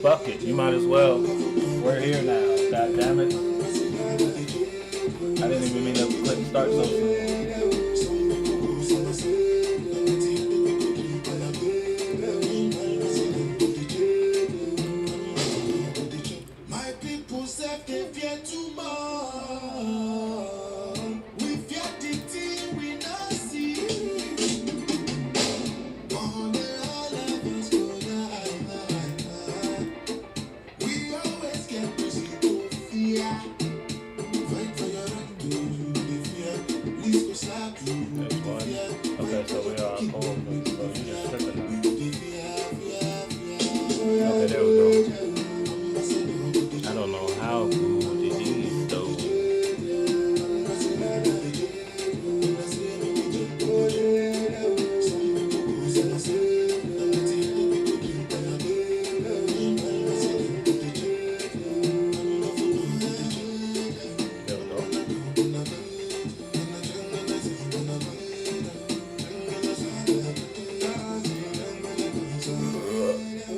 Fuck it, you might as well. We're here now. God damn it. I didn't even mean to click start so soon. My people say they fear too much. We fear the thing we not see. On the all of us go die. We always get to see to fear. Fight for your right to the fear. Please go slap you. That's one. Okay, so we are over. So you just tripping now. Okay, there we go. I don't know how good it is though. There we go.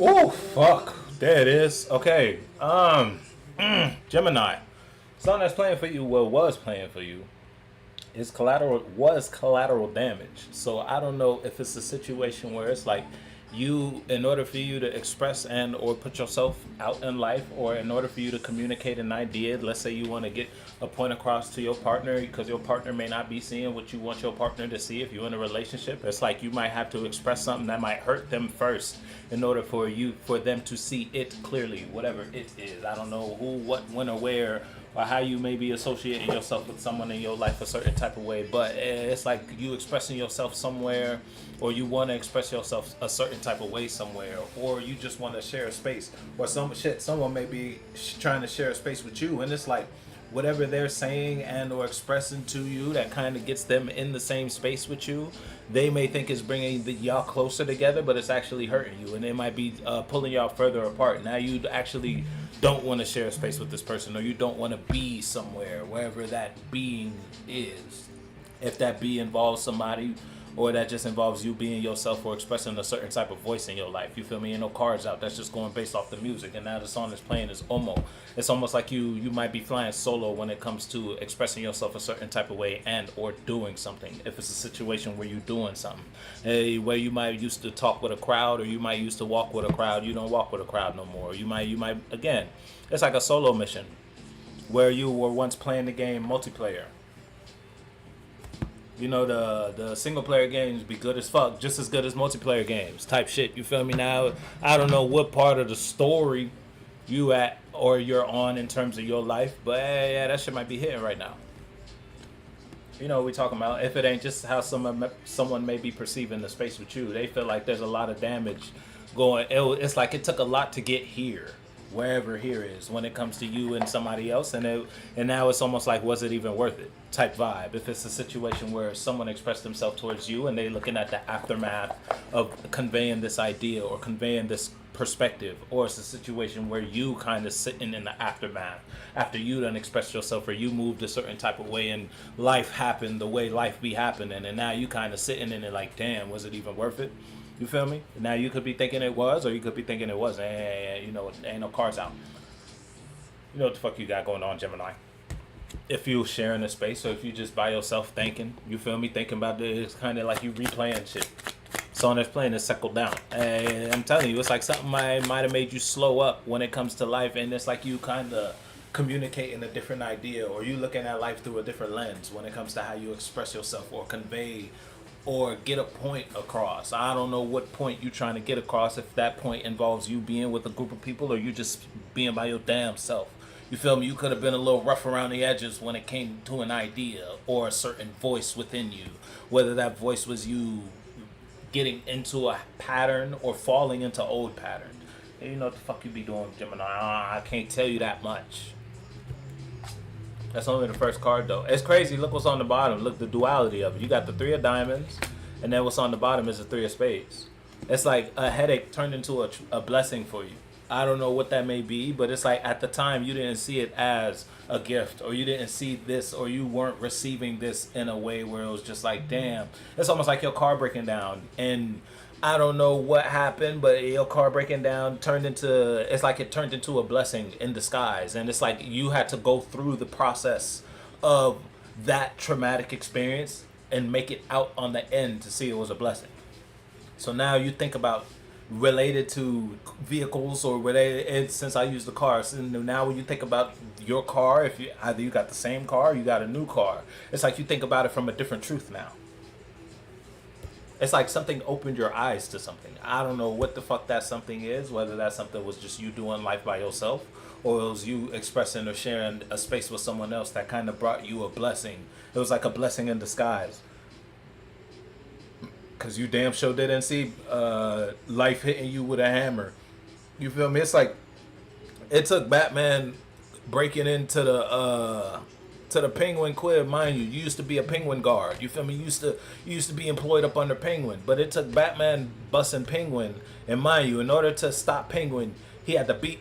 Oh fuck. There it is. Okay. Gemini. Song that's playing for you, well, was playing for you, is collateral damage. So I don't know if it's a situation where it's like you, in order for you to express and or put yourself out in life, or in order for you to communicate an idea, let's say you want to get a point across to your partner because your partner may not be seeing what you want your partner to see. If you're in a relationship, it's like you might have to express something that might hurt them first in order for them to see it clearly, whatever it is. I don't know who, what, when, or where, or how you may be associating yourself with someone in your life a certain type of way, but it's like you expressing yourself somewhere, or you want to express yourself a certain type of way somewhere, or you just want to share a space, or someone may be trying to share a space with you, and it's like whatever they're saying and or expressing to you that kind of gets them in the same space with you, they may think it's bringing y'all closer together, but it's actually hurting you, and it might be pulling y'all further apart. Now you actually don't want to share a space with this person, or you don't want to be somewhere wherever that being is. If that be involves somebody, or that just involves you being yourself or expressing a certain type of voice in your life. You feel me? Ain't no cards out. That's just going based off the music. And now the song that's playing is Omo. It's almost like you might be flying solo when it comes to expressing yourself a certain type of way and or doing something. If it's a situation where you're doing something, where you might used to talk with a crowd, or you might used to walk with a crowd, you don't walk with a crowd no more. You might again, it's like a solo mission where you were once playing the game multiplayer. You know, the single player games be good as fuck, just as good as multiplayer games type shit. You feel me? Now I don't know what part of the story you at or you're on in terms of your life, but yeah, that shit might be hitting right now. You know what we talking about? If it ain't just how someone may be perceiving the space with you, they feel like there's a lot of damage going. It's like it took a lot to get here, wherever here is, when it comes to you and somebody else, and now it's almost like, was it even worth it type vibe. If it's a situation where someone expressed themselves towards you and they looking at the aftermath of conveying this idea or conveying this perspective, or it's a situation where you kind of sitting in the aftermath after you done expressed yourself, or you moved a certain type of way and life happened the way life be happening, and now you kind of sitting in it like, damn, was it even worth it? You feel me? Now you could be thinking it was, or you could be thinking it wasn't. You know, ain't no cards out. You know what the fuck you got going on, Gemini? If you sharing a space, or if you just by yourself thinking, you feel me? Thinking about it, it's kind of like you replaying shit. Song that's playing is settled down. And I'm telling you, it's like something might have made you slow up when it comes to life, and it's like you kind of communicating a different idea, or you looking at life through a different lens when it comes to how you express yourself or convey or get a point across. I don't know what point you're trying to get across, if that point involves you being with a group of people or you just being by your damn self. You feel me? You could have been a little rough around the edges when it came to an idea or a certain voice within you. Whether that voice was you getting into a pattern or falling into old patterns. And you know what the fuck you be doing, Gemini? I can't tell you that much. That's only the first card, though. It's crazy. Look what's on the bottom. Look, the duality of it. You got the 3 of diamonds, and then what's on the bottom is the 3 of spades. It's like a headache turned into a blessing for you. I don't know what that may be, but it's like at the time you didn't see it as a gift, or you didn't see this, or you weren't receiving this in a way where it was just like, damn. It's almost like your car breaking down, and I don't know what happened, but your car breaking down turned into, it's like it turned into a blessing in disguise. And it's like you had to go through the process of that traumatic experience and make it out on the end to see it was a blessing. So now you think about related to vehicles or related, since I use the car, so now when you think about your car, if you either you got the same car or you got a new car, it's like you think about it from a different truth now. It's like something opened your eyes to something. I don't know what the fuck that something is, whether that something was just you doing life by yourself or it was you expressing or sharing a space with someone else that kind of brought you a blessing. It was like a blessing in disguise. Because you damn sure didn't see life hitting you with a hammer. You feel me? It's like it took Batman breaking into the Penguin crib, mind you. You used to be a Penguin guard. You feel me? You used to be employed up under Penguin, but it took Batman busting Penguin, and mind you, in order to stop Penguin, he had to beat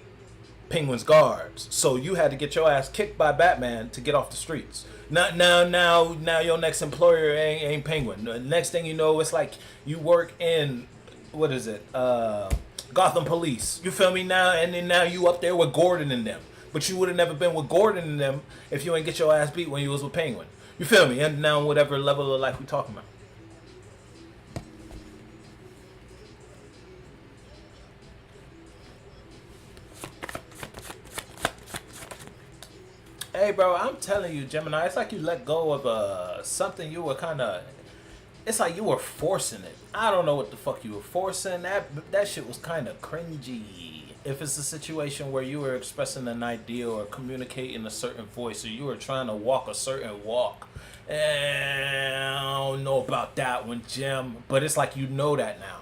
Penguin's guards. So you had to get your ass kicked by Batman to get off the streets. Now your next employer ain't Penguin. The next thing you know, it's like you work in, what is it? Gotham Police. You feel me now? And then now you up there with Gordon and them. But you would have never been with Gordon and them if you ain't get your ass beat when you was with Penguin. You feel me? And now whatever level of life we talking about. Hey, bro, I'm telling you, Gemini, it's like you let go of something you were kind of... It's like you were forcing it. I don't know what the fuck you were forcing. That shit was kind of cringy. If it's a situation where you were expressing an idea or communicating a certain voice or you were trying to walk a certain walk, I don't know about that one, Jim. But it's like you know that now.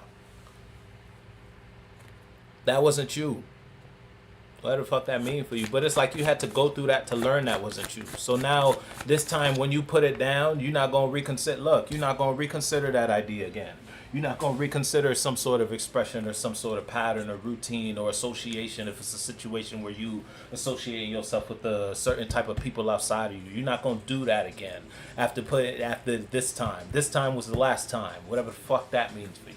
That wasn't you. What the fuck that mean for you? But it's like you had to go through that to learn that wasn't you. So now, this time when you put it down, you're not going to reconsider. Look, you're not going to reconsider that idea again. You're not going to reconsider some sort of expression or some sort of pattern or routine or association if it's a situation where you associating yourself with a certain type of people outside of you. You're not going to do that again after this time. This time was the last time. Whatever the fuck that means for you.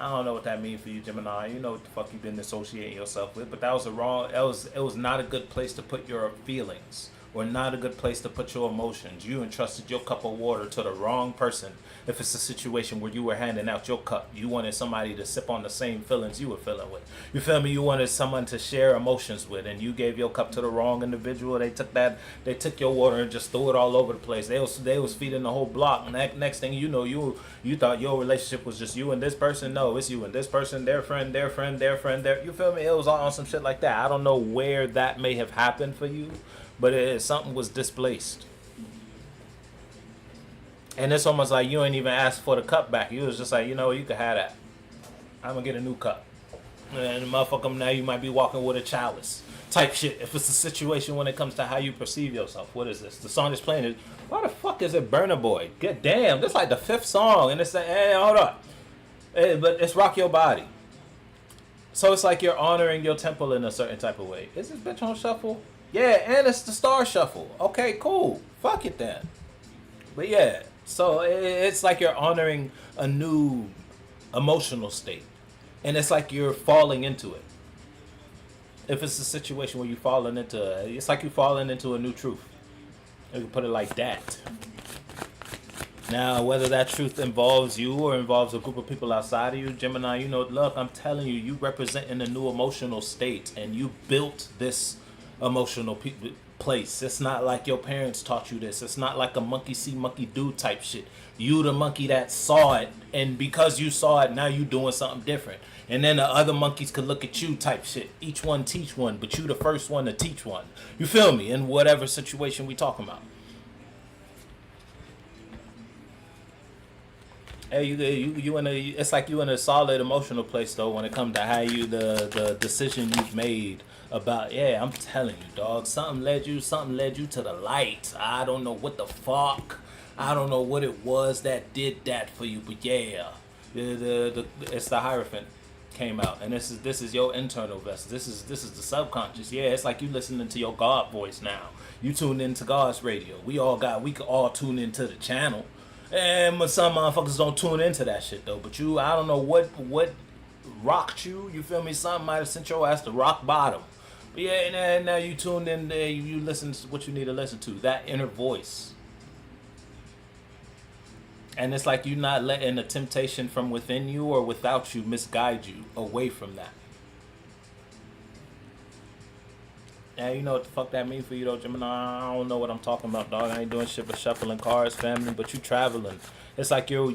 I don't know what that means for you, Gemini. You know what the fuck you've been associating yourself with, but that was it was not a good place to put your feelings or not a good place to put your emotions. You entrusted your cup of water to the wrong person. If it's a situation where you were handing out your cup, you wanted somebody to sip on the same feelings you were feeling with. You feel me? You wanted someone to share emotions with, and you gave your cup to the wrong individual. They took your water and just threw it all over the place. They was feeding the whole block. And next thing you know, you thought your relationship was just you and this person. No, it's you and this person, their friend, their friend, their friend, their. You feel me? It was all on some shit like that. I don't know where that may have happened for you, but something was displaced. And it's almost like you ain't even asked for the cup back. You was just like, you know, you can have that. I'm going to get a new cup. And motherfucker, now you might be walking with a chalice. Type shit. If it's a situation when it comes to how you perceive yourself. What is this? The song is playing. Why the fuck is it Burna Boy? Good damn. This is like the 5th song. And it's like, hey, hold up. But it's Rock Your Body. So it's like you're honoring your temple in a certain type of way. Is this bitch on shuffle? Yeah, and it's the star shuffle. Okay, cool. Fuck it then. But yeah. So it's like you're honoring a new emotional state. And it's like you're falling into it. If it's a situation where you're falling into it, it's like you're falling into a new truth. You can put it like that. Now, whether that truth involves you or involves a group of people outside of you, Gemini, you know, look, I'm telling you, you represent in a new emotional state. And you built this emotional place. It's not like your parents taught you this. It's not like a monkey see, monkey do type shit. You the monkey that saw it, and because you saw it, now you doing something different. And then the other monkeys could look at you type shit. Each one teach one, but you the first one to teach one. You feel me? In whatever situation we talking about. Hey, you in a, it's like you in a solid emotional place though when it comes to how you the decision you've made about, yeah, I'm telling you, dog, something led you to the light. I don't know what the fuck. I don't know what it was that did that for you, but yeah, it's the Hierophant came out, and this is your internal vessel. This is the subconscious. Yeah, it's like you listening to your God voice now. You tuned into God's radio. We could all tune into the channel. And some motherfuckers don't tune into that shit though. But you, I don't know what rocked you. You feel me? Something might have sent your ass to rock bottom. But yeah, and now you tuned in there. You listen to what you need to listen to. That inner voice. And it's like you're not letting the temptation from within you or without you misguide you away from that. Yeah, you know what the fuck that mean for you though, Gemini? I don't know what I'm talking about, dog. I ain't doing shit but shuffling cards, family. But you traveling. It's like you're.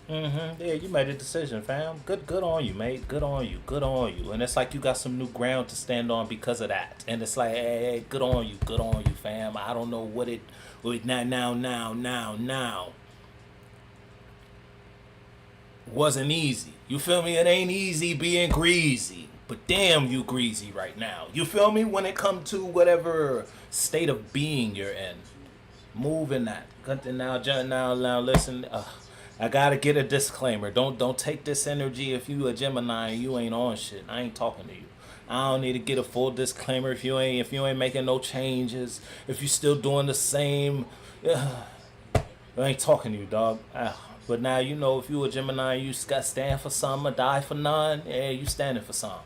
Yeah, you made a decision, fam. Good on you, mate. Good on you. And it's like you got some new ground to stand on because of that. And it's like, hey, good on you, fam. I don't know what it. Now. Wasn't easy. You feel me? It ain't easy being greasy. But damn, you greasy right now. You feel me? When it comes to whatever state of being you're in, move in that. Now, listen. I gotta get a disclaimer. Don't take this energy if you a Gemini and you ain't on shit. I ain't talking to you. I don't need to get a full disclaimer if you ain't making no changes. If you still doing the same, I ain't talking to you, dog. But now you know if you a Gemini, you got stand for some or die for none. Yeah, you standing for some.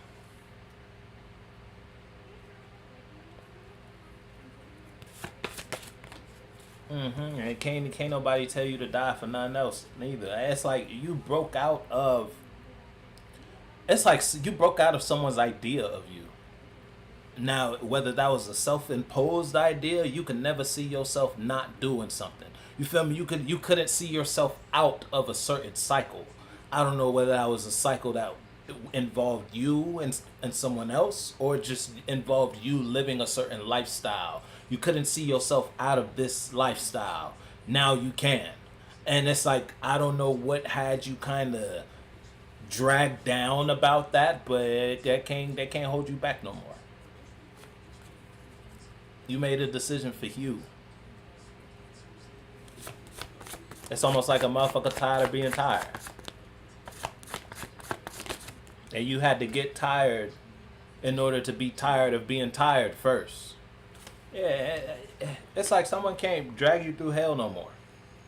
And can't nobody tell you to die for nothing else neither. It's like you broke out of. It's like you broke out of someone's idea of you. Now, whether that was a self-imposed idea, you can never see yourself not doing something. You feel me? You couldn't see yourself out of a certain cycle. I don't know whether that was a cycle that involved you and someone else, or just involved you living a certain lifestyle. You couldn't see yourself out of this lifestyle. Now you can. And it's like, I don't know what had you kind of dragged down about that, but that can't hold you back no more. You made a decision for you. It's almost like a motherfucker tired of being tired. And you had to get tired in order to be tired of being tired first. Yeah, it's like someone can't drag you through hell no more.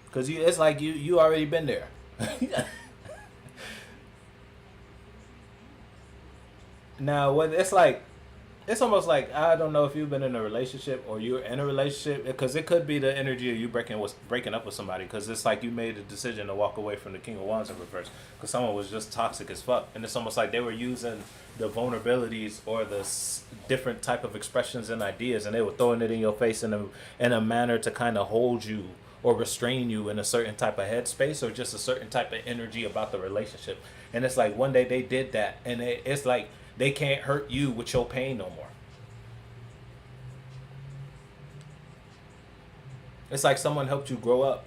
Because it's like you already been there. Now, what it's like, it's almost like, I don't know if you've been in a relationship or you're in a relationship, because it could be the energy of you breaking up with somebody, because it's like you made a decision to walk away from the King of Wands in reverse because someone was just toxic as fuck, and it's almost like they were using the vulnerabilities or the different type of expressions and ideas, and they were throwing it in your face in a manner to kind of hold you or restrain you in a certain type of headspace or just a certain type of energy about the relationship. And it's like one day they did that, and it's like they can't hurt you with your pain no more. It's like someone helped you grow up.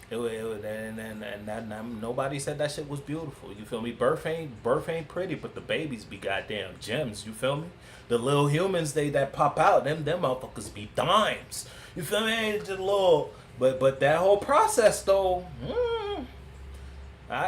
And nobody said that shit was beautiful. You feel me? Birth ain't pretty, but the babies be goddamn gems. You feel me? The little humans that pop out, them motherfuckers be dimes. You feel me? Ain't just a little, but that whole process though.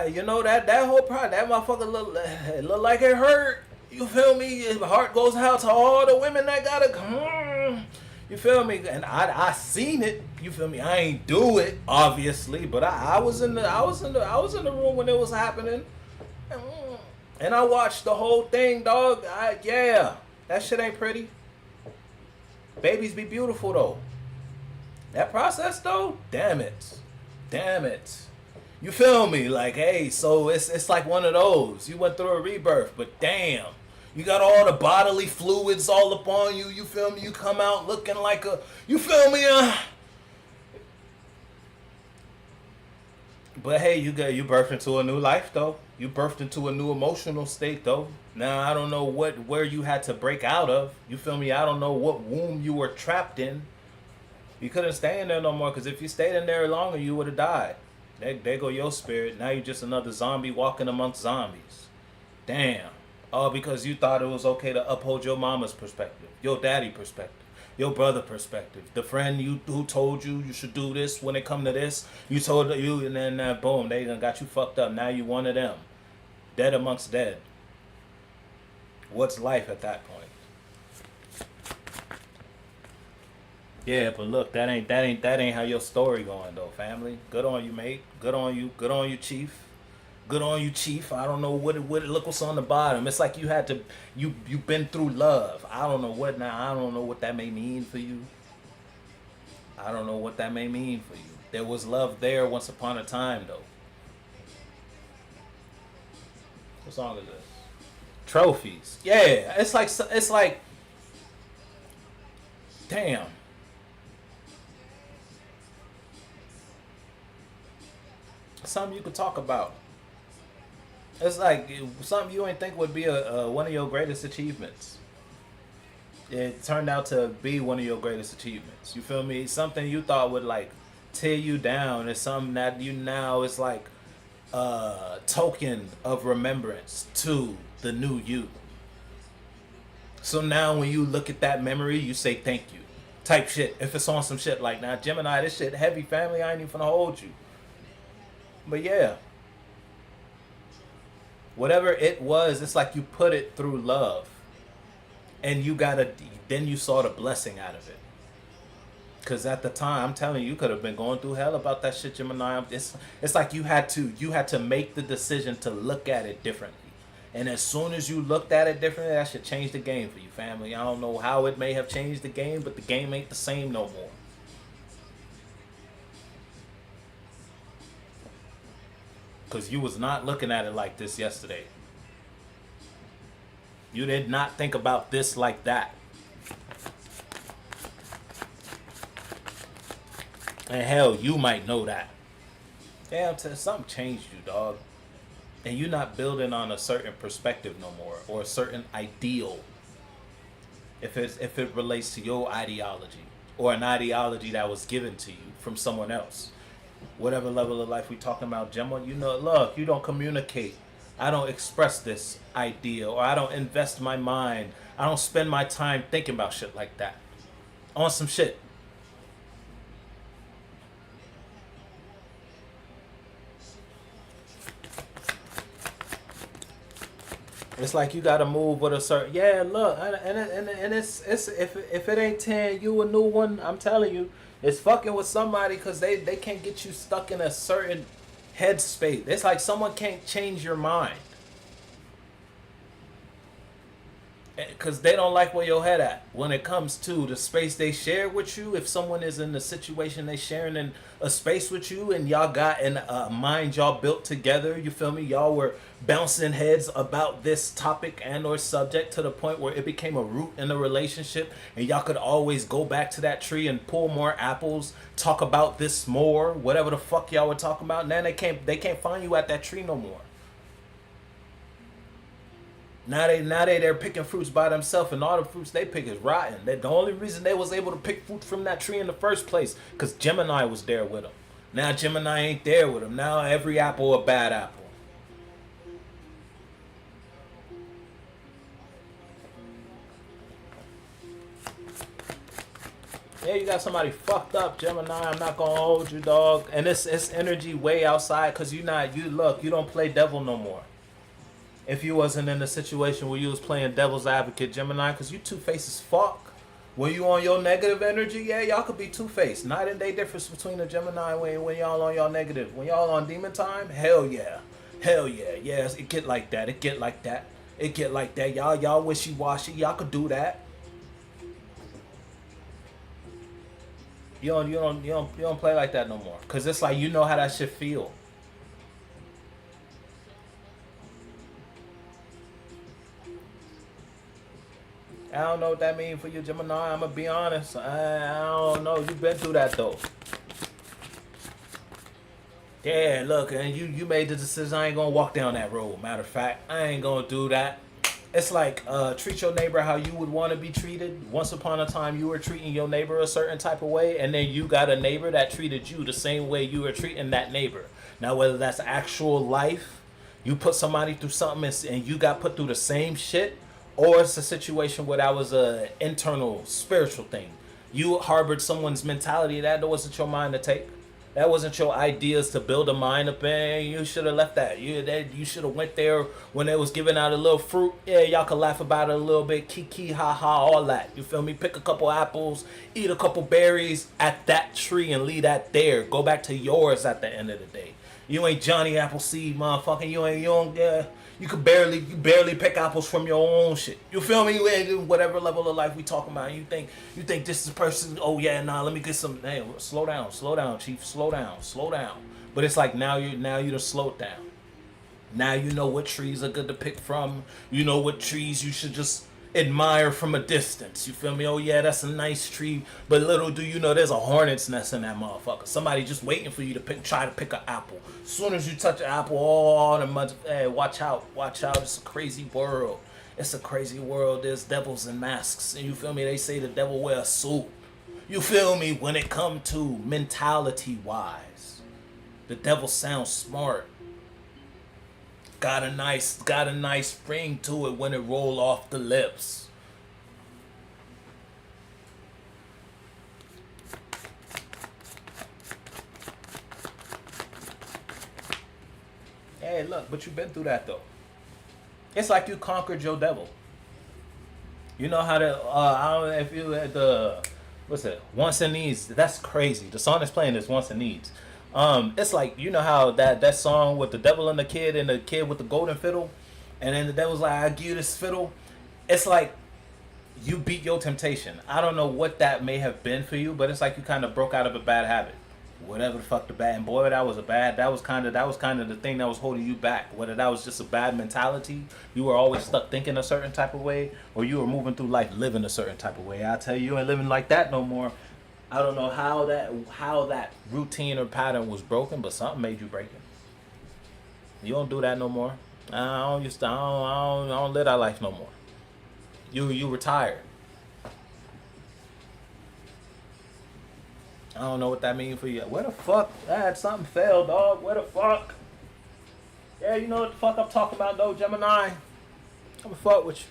You know that whole process, that motherfucker look like it hurt. You feel me? His heart goes out to all the women that gotta. You feel me? And I seen it. You feel me? I ain't do it, obviously, but I was in the room when it was happening, and I watched the whole thing, dog. Yeah, that shit ain't pretty. Babies be beautiful though. That process though, damn it. You feel me? Like, hey, so it's like one of those. You went through a rebirth, but damn. You got all the bodily fluids all up on you. You feel me? You come out looking like a... You feel me? But hey, you birthed into a new life, though. You birthed into a new emotional state, though. Now, I don't know where you had to break out of. You feel me? I don't know what womb you were trapped in. You couldn't stay in there no more, because if you stayed in there longer, you would have died. There go your spirit. Now you're just another zombie walking amongst zombies. Damn. All because you thought it was okay to uphold your mama's perspective, your daddy perspective, your brother perspective, the friend who told you should do this when it come to this. You told you, and then boom, they done got you fucked up. Now you one of them, dead amongst dead. What's life at that point? Yeah, but look, that ain't how your story going though, family. Good on you, mate. Good on you. Good on you, chief. Good on you, chief. I don't know what look what's on the bottom. It's like you had to you've been through love. I don't know what now. I don't know what that may mean for you. I don't know what that may mean for you. There was love there once upon a time though. What song is this? Trophies. Yeah, it's like damn. Something you could talk about. It's like something you ain't think would be a one of your greatest achievements. It turned out to be one of your greatest achievements. You feel me? Something you thought would like tear you down is something that you now is like a token of remembrance to the new you. So now when you look at that memory, you say thank you. Type shit. If it's on some shit like now, Gemini, this shit heavy, family. I ain't even gonna hold you. But yeah, whatever it was, it's like you put it through love, and then you saw the blessing out of it. Cause at the time, I'm telling you, you could have been going through hell about that shit, Gemini. It's like you had to make the decision to look at it differently. And as soon as you looked at it differently, that should change the game for you, family. I don't know how it may have changed the game, but the game ain't the same no more. Because you was not looking at it like this yesterday. You did not think about this like that. And hell, you might know that. Damn, something changed you, dog. And you're not building on a certain perspective no more, or a certain ideal. If it relates to your ideology, or an ideology that was given to you from someone else. Whatever level of life we talking about, Gemma, you know, look, you don't communicate. I don't express this idea, or I don't invest my mind. I don't spend my time thinking about shit like that. On some shit. It's like you gotta move with a certain. Yeah, look, and it's if it ain't 10, you a new one. I'm telling you, it's fucking with somebody because they can't get you stuck in a certain headspace. It's like someone can't change your mind because they don't like where your head at when it comes to the space they share with you. If someone is in the situation they sharing in a space with you, and y'all got a mind y'all built together, you feel me, y'all were bouncing heads about this topic and or subject to the point where it became a root in the relationship, and y'all could always go back to that tree and pull more apples, talk about this more, whatever the fuck y'all were talking about. Now they can't find you at that tree no more. Now they there picking fruits by themselves, and all the fruits they pick is rotten. The only reason they was able to pick fruit from that tree in the first place, because Gemini was there with them. Now Gemini ain't there with them. Now every apple a bad apple. Yeah, you got somebody fucked up, Gemini. I'm not gonna hold you, dog. And it's energy way outside, because you don't play devil no more. If you wasn't in a situation where you was playing devil's advocate, Gemini, because you two-faced as fuck. When you on your negative energy, yeah, y'all could be two-faced. Night and day difference between a Gemini when y'all on y'all negative. When y'all on demon time, hell yeah. Hell yeah. Yes, it get like that. It get like that. It get like that. Y'all wishy-washy. Y'all could do that. You don't play like that no more. Cause it's like you know how that shit feel. I don't know what that means for you, Gemini. I'm gonna be honest. I don't know. You've been through that though. Yeah, look, and you made the decision. I ain't gonna walk down that road. Matter of fact, I ain't gonna do that. It's like treat your neighbor how you would want to be treated. Once upon a time, you were treating your neighbor a certain type of way, and then you got a neighbor that treated you the same way you were treating that neighbor. Now, whether that's actual life, you put somebody through something and you got put through the same shit, or it's a situation where that was a internal spiritual thing. You harbored someone's mentality that wasn't your mind to take. That wasn't your ideas to build a mind up in. You should have left that. You should have went there when they was giving out a little fruit. Yeah, y'all could laugh about it a little bit. Kiki, ha ha, all that. You feel me? Pick a couple apples, eat a couple berries at that tree and leave that there. Go back to yours at the end of the day. You ain't Johnny Appleseed, motherfucker. You don't. You barely pick apples from your own shit. You feel me? Whatever level of life we talking about, you think this is a person? Oh yeah, nah. Let me get some. Hey, slow down, chief. Slow down. But it's like now you done slowed down. Now you know what trees are good to pick from. You know what trees you should just admire from a distance. You feel me? Oh yeah, that's a nice tree. But little do you know there's a hornet's nest in that motherfucker. Somebody just waiting for you to try to pick an apple. As soon as you touch an apple, all the mud. Hey, watch out. It's a crazy world. It's a crazy world. There's devils in masks. And you feel me? They say the devil wear a suit. You feel me? When it come to mentality wise, the devil sounds smart. Got a nice ring to it when it roll off the lips. Hey, look, but you've been through that though. It's like you conquered your devil. You know how to I don't know if you had the what's it? Wants and Needs. That's crazy. The song that's playing is Wants and Needs. It's like, you know how that song with the devil and the kid with the golden fiddle, and then the devil's like, I give you this fiddle. It's like you beat your temptation. I don't know what that may have been for you, but it's like you kind of broke out of a bad habit. Whatever the fuck the bad, and boy, that was kind of the thing that was holding you back. Whether that was just a bad mentality, you were always stuck thinking a certain type of way, or you were moving through life living a certain type of way. I tell you, you ain't living like that no more. I don't know how that routine or pattern was broken, but something made you break it. You don't do that no more. I don't live that life no more. You retired. I don't know what that means for you. Where the fuck? Something fell, dog. Where the fuck? Yeah, you know what the fuck I'm talking about, though, Gemini. I'm gonna fuck with you.